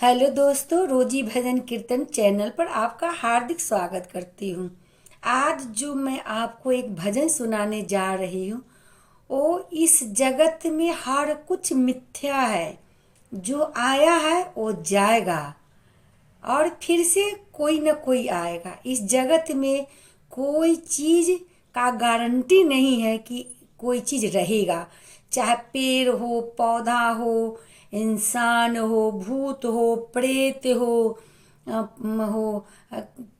Hello दोस्तों, रोजी भजन कीर्तन चैनल पर आपका हार्दिक स्वागत करती हूँ। आज जो मैं आपको एक भजन सुनाने जा रही हूँ, वो इस जगत में हर कुछ मिथ्या है। जो आया है वो जाएगा और फिर से कोई न कोई आएगा। इस जगत में कोई चीज़ का गारंटी नहीं है कि कोई चीज़ रहेगा। चाहे पेड़ हो, पौधा हो, इंसान हो, भूत हो, प्रेत हो,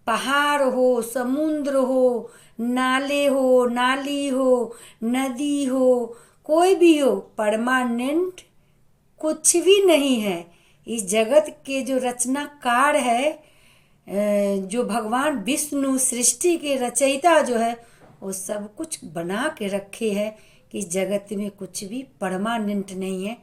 पहाड़ हो, समुद्र हो, नाले हो, नाली हो, नदी हो, कोई भी हो, परमानेंट कुछ भी नहीं है। इस जगत के जो रचनाकार है, जो भगवान विष्णु सृष्टि के रचयिता जो है, वो सब कुछ बना के रखे है कि इस जगत में कुछ भी परमानेंट नहीं है।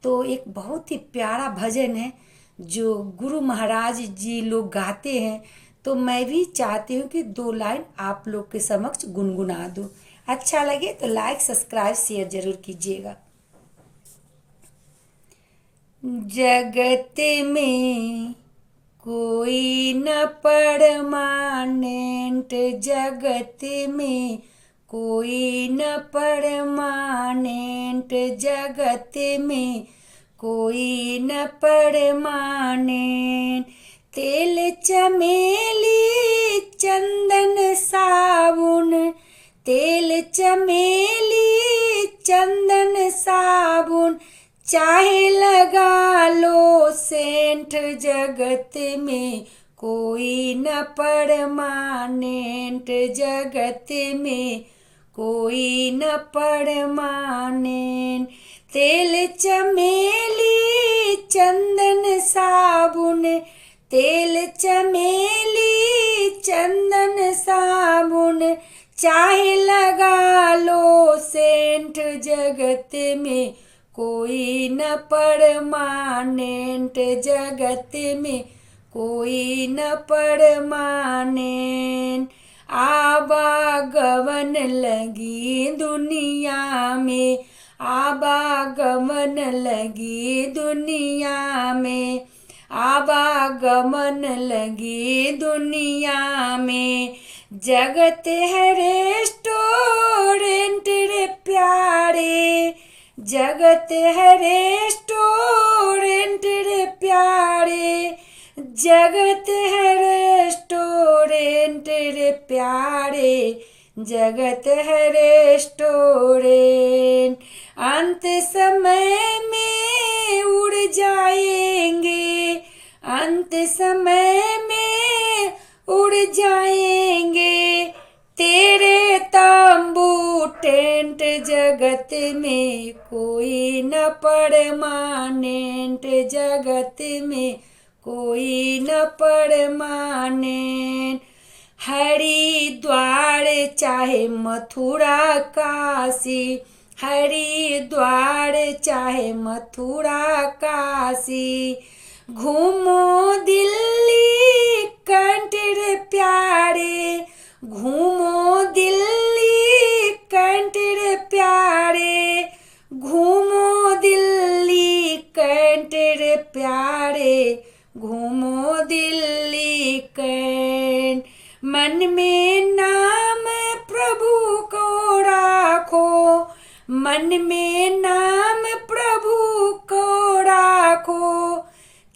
तो एक बहुत ही प्यारा भजन है जो गुरु महाराज जी लोग गाते हैं। तो मैं भी चाहती हूँ कि दो लाइन आप लोग के समक्ष गुनगुना दूँ। अच्छा लगे तो लाइक, सब्सक्राइब, शेयर जरूर कीजिएगा। जगत में कोई न परमानेंट, जगत में कोई न परमानेंट, जगत में कोई न परमानेंट। तेल चमेली चंदन साबुन, तेल चमेली चंदन साबुन, चाहे लगा लो सेंट, जगत में कोई न परमानेंट, जगत में कोई न परमानेंट। तेल चमेली चंदन साबुन, तेल चमेली चंदन साबुन, चाहे लगा लो सेंट, जगत में कोई न परमानेंट, जगत में कोई न परमानेंट। आवागमन लगी दुनिया में, आवागमन लगी दुनिया में, आवागमन लगी दुनिया में। जगत है रेस्टोरेंट रे प्यारे, जगत है रेस्टोरेंट रे प्यारे, जगत है रेस्टोरेंट रे प्यारे, जगत है रेस्टोरेंट। अंत समय में उड़ जाएंगे, अंत समय में उड़ जाएंगे तेरे तंबू टेंट, जगत में कोई न परमानेंट, जगत में कोई न परमानेंट। हरिद्वार चाहे मथुरा काशी, हरिद्वार चाहे मथुरा काशी, घूमो दिल्ली कंठ रे प्यारे, घूमो दिल्ली कंठ रे प्यारे, घूमो दिल्ली कंठ रे प्यारे, घूमो दिल्ली कंठ। मन में नाम प्रभु को राखो, मन में नाम प्रभु को राखो,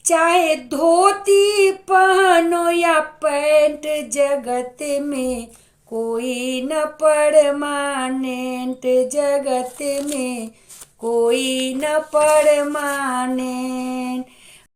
चाहे धोती पहनो या पैंट, जगत में कोई न परमानेंट, जगत में कोई न परमानेंट।